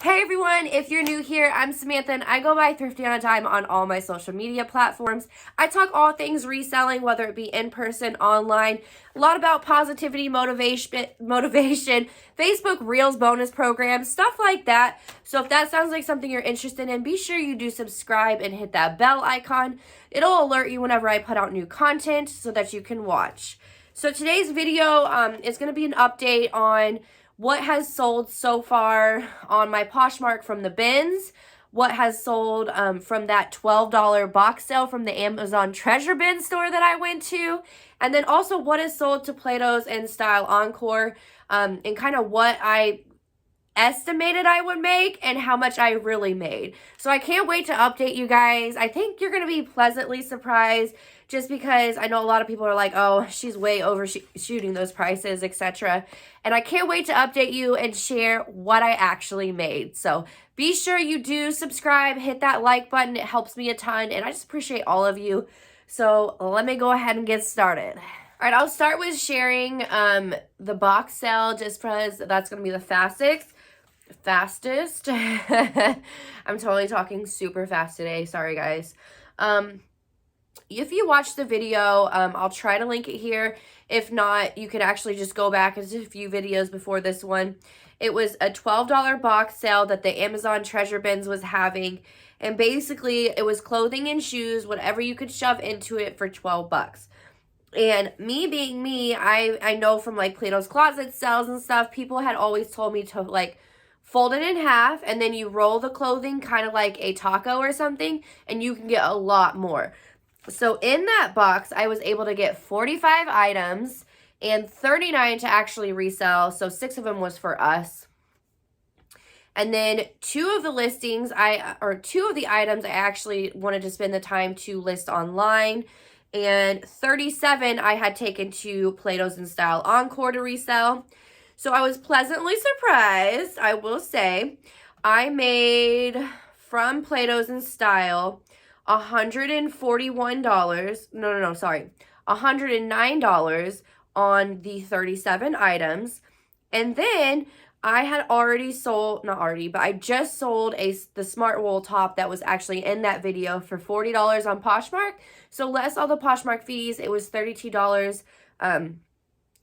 Hey everyone, if you're new here, I'm Samantha and I go by Thrifty on a Dime on all my social media platforms. I talk all things reselling, whether it be in person, online, a lot about positivity, motivation, Facebook Reels bonus programs, stuff like that. So if that sounds like something you're interested in, be sure you do subscribe and hit that bell icon. It'll alert you whenever I put out new content so that you can watch. So today's video is going to be an update on what has sold so far on my Poshmark from the bins, what has sold from that $12 box sale from the Amazon treasure bin store that I went to, and then also what is sold to Plato's and Style Encore, and kind of what I estimated I would make and how much I really made. So I can't wait to update you guys. I think you're going to be pleasantly surprised just because I know a lot of people are like, oh, she's way overshooting those prices, etc. And I can't wait to update you and share what I actually made. So be sure you do subscribe, hit that like button. It helps me a ton and I just appreciate all of you. So let me go ahead and get started. All right, I'll start with sharing the box sale just because that's going to be the fastest. I'm totally talking super fast today. Sorry, guys. If you watched the video, I'll try to link it here. If not, you can actually just go back and a few videos before this one. It was a $12 box sale that the Amazon treasure bins was having. And basically, it was clothing and shoes, whatever you could shove into it for 12 bucks. And me being me, I know from like Plato's closet sales and stuff, people had always told me to like fold it in half and then you roll the clothing kind of like a taco or something and you can get a lot more. So in that box, I was able to get 45 items and 39 to actually resell. So 6 of them was for us. And then 2 of the items I actually wanted to spend the time to list online. And 37 I had taken to Plato's and Style Encore to resell. So I was pleasantly surprised, I will say. I made from Plato's and Style $109 on the 37 items. And then I had already sold, I just sold the smart wool top that was actually in that video for $40 on Poshmark. So less all the Poshmark fees, it was $32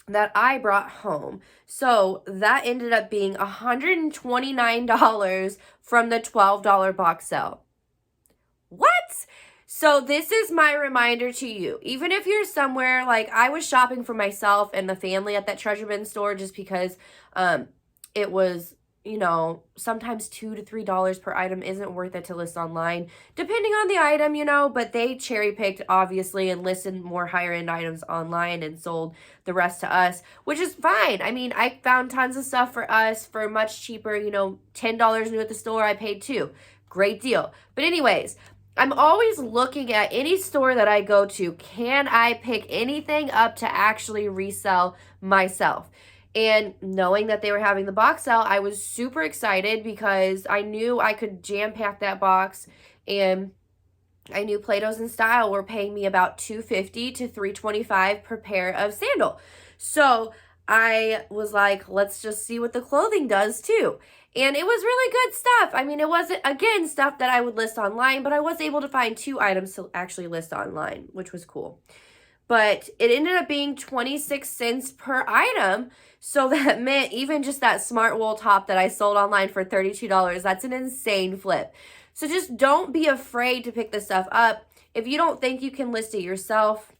that I brought home. So that ended up being $129 from the $12 box sale. What? So this is my reminder to you. Even if you're somewhere, like I was shopping for myself and the family at that treasure bin store just because it was, you know, sometimes $2 to $3 per item isn't worth it to list online, depending on the item, you know, but they cherry picked obviously and listed more higher end items online and sold the rest to us, which is fine. I mean, I found tons of stuff for us for much cheaper, you know, $10 new at the store. I paid $2. Great deal. But anyways, I'm always looking at any store that I go to. Can I pick anything up to actually resell myself? And knowing that they were having the box sale, I was super excited because I knew I could jam-pack that box. And I knew Plato's and Style were paying me about $250 to $325 per pair of sandal. So I was like, let's just see what the clothing does too. And it was really good stuff. I mean, it wasn't, again, stuff that I would list online, but I was able to find 2 items to actually list online, which was cool. But it ended up being 26 cents per item. So that meant even just that smart wool top that I sold online for $32, that's an insane flip. So just don't be afraid to pick this stuff up. If you don't think you can list it yourself,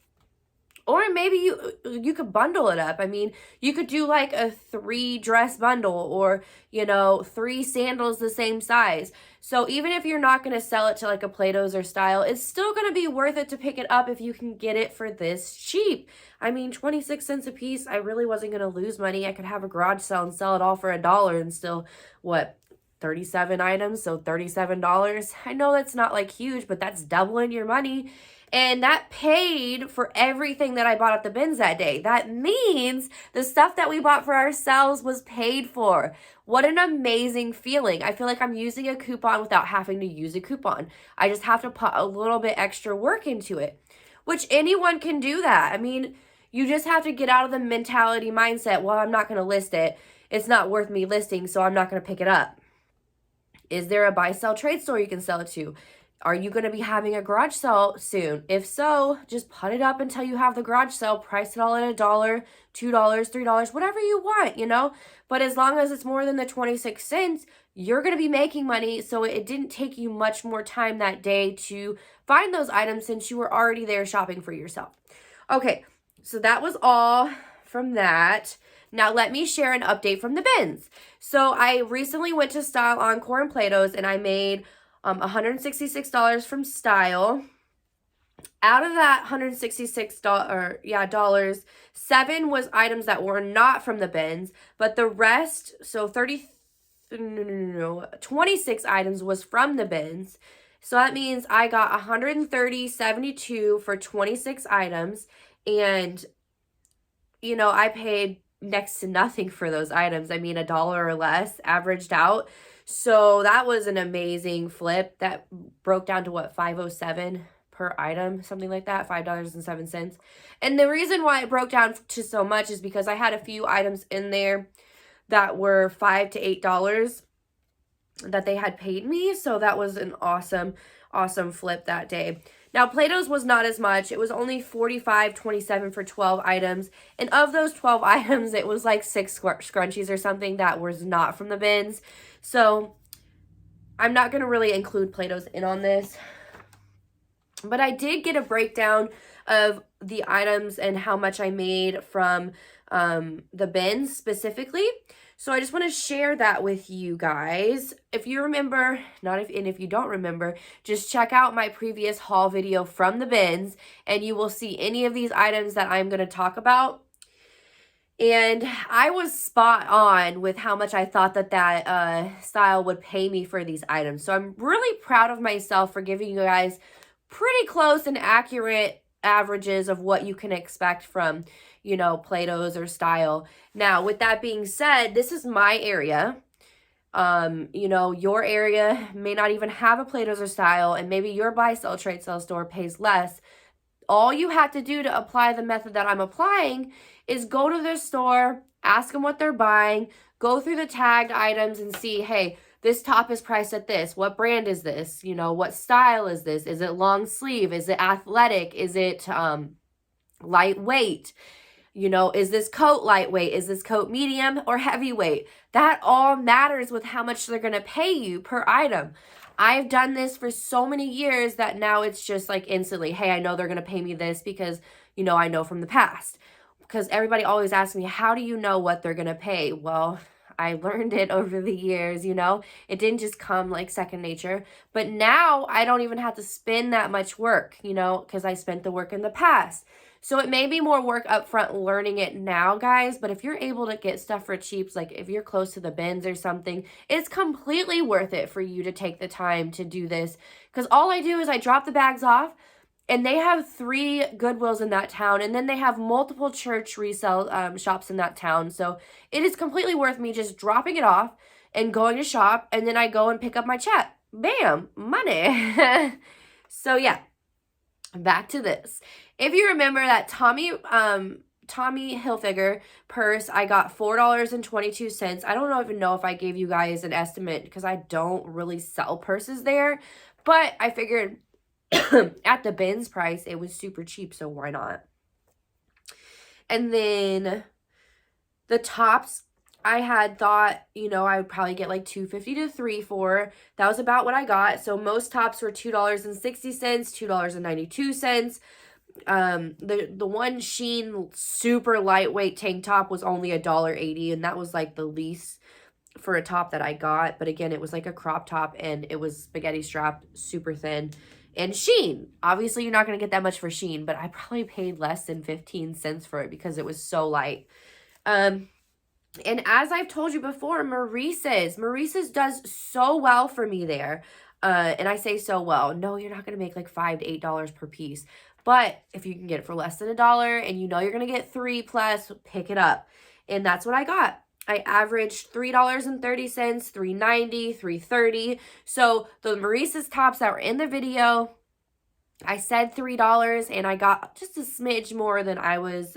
or maybe you could bundle it up. I mean, you could do like a 3 dress bundle or, you know, 3 sandals the same size. So even if you're not going to sell it to like a Plato's or Style, it's still going to be worth it to pick it up if you can get it for this cheap. I mean, 26 cents a piece, I really wasn't going to lose money. I could have a garage sale and sell it all for $1 and still, what, 37 items, so $37. I know that's not like huge, but that's doubling your money. And that paid for everything that I bought at the bins that day. That means the stuff that we bought for ourselves was paid for. What an amazing feeling. I feel like I'm using a coupon without having to use a coupon. I just have to put a little bit extra work into it, which anyone can do that. I mean, you just have to get out of the mentality mindset, well, I'm not going to list it. It's not worth me listing, so I'm not going to pick it up. Is there a buy, sell, trade store you can sell it to? Are you going to be having a garage sale soon? If so, just put it up until you have the garage sale, price it all at $1, $2, $3, whatever you want, you know? But as long as it's more than the 26 cents, you're going to be making money. So it didn't take you much more time that day to find those items since you were already there shopping for yourself. Okay, so that was all from that. Now let me share an update from the bins. So I recently went to Style, Encore, and Plato's, and I made $166 from Style. Out of that $166, 7 was items that were not from the bins, but the rest, so 26 items was from the bins. So that means I got $130.72 for 26 items, and you know, I paid next to nothing for those items. I mean, $1 or less averaged out. So that was an amazing flip. That broke down to what, $5.07 per item, something like that, $5.07. And the reason why it broke down to so much is because I had a few items in there that were $5 to $8 that they had paid me. So that was an awesome flip that day. Now, Plato's was not as much. It was only $45.27 for 12 items. And of those 12 items, it was like 6 scrunchies or something that was not from the bins. So I'm not going to really include Plato's in on this. But I did get a breakdown of the items and how much I made from the bins specifically. So I just want to share that with you guys. If you remember, and if you don't remember, just check out my previous haul video from the bins and you will see any of these items that I'm going to talk about. And I was spot on with how much I thought that Style would pay me for these items. So I'm really proud of myself for giving you guys pretty close and accurate averages of what you can expect from, you know, Plato's or Style. Now, with that being said, this is my area. You know, your area may not even have a Plato's or Style, and maybe your buy, sell, trade, sell store pays less. All you have to do to apply the method that I'm applying is go to their store, ask them what they're buying, go through the tagged items and see, hey, this top is priced at this. What brand is this? You know, what style is this? Is it long sleeve? Is it athletic? Is it lightweight? You know, is this coat lightweight? Is this coat medium or heavyweight? That all matters with how much they're going to pay you per item. I've done this for so many years that now it's just like instantly, hey, I know they're going to pay me this because, you know, I know from the past. Because everybody always asks me, how do you know what they're going to pay? Well, I learned it over the years, you know. It didn't just come like second nature. But now I don't even have to spend that much work, you know, because I spent the work in the past. So it may be more work up front learning it now, guys. But if you're able to get stuff for cheap, like if you're close to the bins or something, it's completely worth it for you to take the time to do this. Because all I do is I drop the bags off. And they have 3 Goodwills in that town. And then they have multiple church resale shops in that town. So it is completely worth me just dropping it off and going to shop. And then I go and pick up my check. Bam! Money. So yeah, back to this. If you remember that Tommy Hilfiger purse, I got $4.22. I don't even know if I gave you guys an estimate because I don't really sell purses there. But I figured at the bins price, it was super cheap, so why not? And then the tops, I had thought, you know, I would probably get like $2.50 to $3 for. That was about what I got. So most tops were $2.60, $2.92. The one Shein super lightweight tank top was only $1.80, and that was like the least for a top that I got. But again, it was like a crop top, and it was spaghetti strapped, super thin. And Shein, obviously you're not going to get that much for Shein, but I probably paid less than 15 cents for it because it was so light. And as I've told you before, Maurice's does so well for me there. And I say so well. No, you're not going to make like $5 to $8 per piece. But if you can get it for less than $1 and you know you're going to get 3 plus, pick it up. And that's what I got. I averaged $3.30, $3.90, $3.30. So the Maurice's tops that were in the video, I said $3 and I got just a smidge more than I was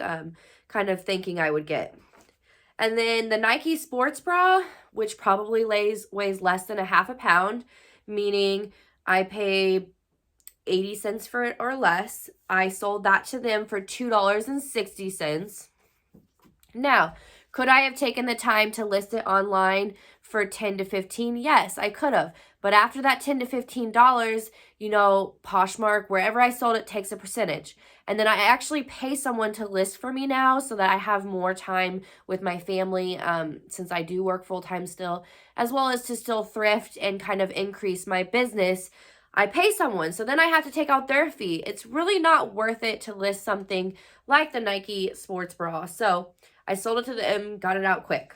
kind of thinking I would get. And then the Nike sports bra, which probably weighs less than a half a pound, meaning I pay 80 cents for it or less. I sold that to them for $2.60. Now, could I have taken the time to list it online for 10 to 15? Yes, I could have. But after that $10 to $15, you know, Poshmark, wherever I sold it, takes a percentage. And then I actually pay someone to list for me now so that I have more time with my family, since I do work full-time still, as well as to still thrift and kind of increase my business. I pay someone, so then I have to take out their fee. It's really not worth it to list something like the Nike sports bra. So I sold it to them, got it out quick.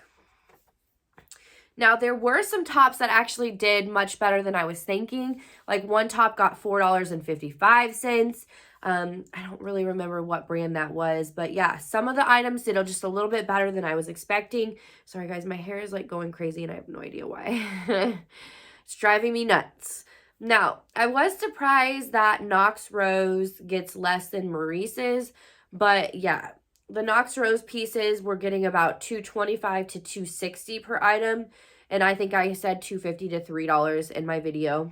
Now, there were some tops that actually did much better than I was thinking. Like one top got $4.55. I don't really remember what brand that was, but yeah, some of the items did just a little bit better than I was expecting. Sorry guys, my hair is like going crazy and I have no idea why. It's driving me nuts. Now, I was surprised that Knox Rose gets less than Maurice's, but yeah, the Knox Rose pieces were getting about $2.25 to $2.60 per item, and I think I said $2.50 to $3 in my video.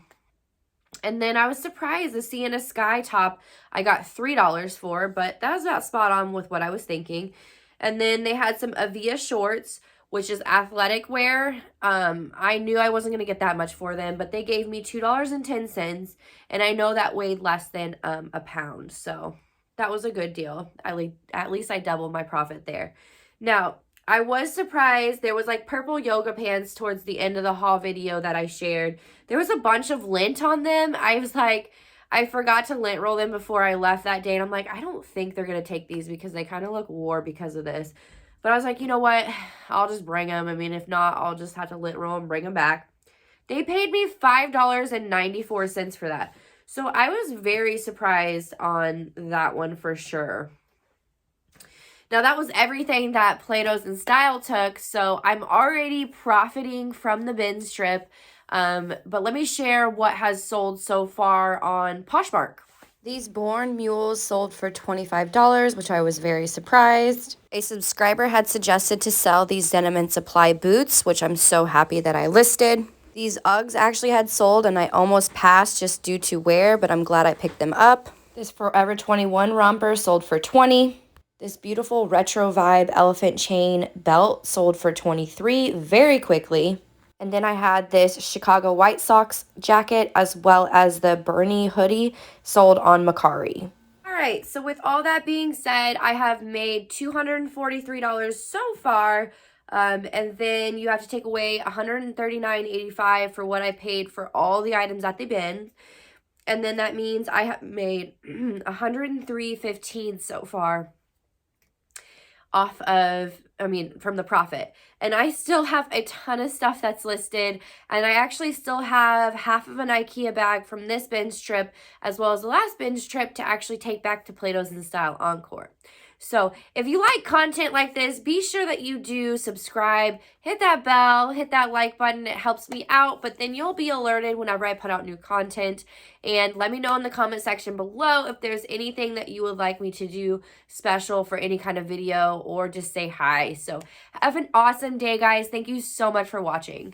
And then I was surprised the Sienna Sky top I got $3 for, but that was about spot on with what I was thinking. And then they had some Avia shorts, which is athletic wear. I knew I wasn't going to get that much for them, but they gave me $2.10, and I know that weighed less than a pound, so that was a good deal. At least I doubled my profit there. Now, I was surprised. There was like purple yoga pants towards the end of the haul video that I shared. There was a bunch of lint on them. I was like, I forgot to lint roll them before I left that day, and I'm like, I don't think they're going to take these because they kind of look wore because of this. But I was like, you know what? I'll just bring them. I mean, if not, I'll just have to lint roll and bring them back. They paid me $5.94 for that. So I was very surprised on that one for sure. Now, that was everything that Plato's and Style took. So I'm already profiting from the bins trip. But let me share what has sold so far on Poshmark. These Born Mules sold for $25, which I was very surprised. A subscriber had suggested to sell these Denim and Supply boots, which I'm so happy that I listed. These Uggs actually had sold, and I almost passed just due to wear, but I'm glad I picked them up. This Forever 21 romper sold for $20. This beautiful retro vibe elephant chain belt sold for $23 very quickly. And then I had this Chicago White Sox jacket as well as the Bernie hoodie sold on Macari. All right, so with all that being said, I have made $243 so far. And then you have to take away $139.85 for what I paid for all the items at the bin. And then that means I have made $103.15 so far off of, from the profit. And I still have a ton of stuff that's listed, and I actually still have half of an IKEA bag from this binge trip as well as the last binge trip to actually take back to Plato's and Style Encore. So if you like content like this, be sure that you do subscribe, hit that bell, hit that like button. It helps me out, but then you'll be alerted whenever I put out new content. And let me know in the comment section below if there's anything that you would like me to do special for any kind of video, or just say hi. So have an awesome day, guys. Thank you so much for watching.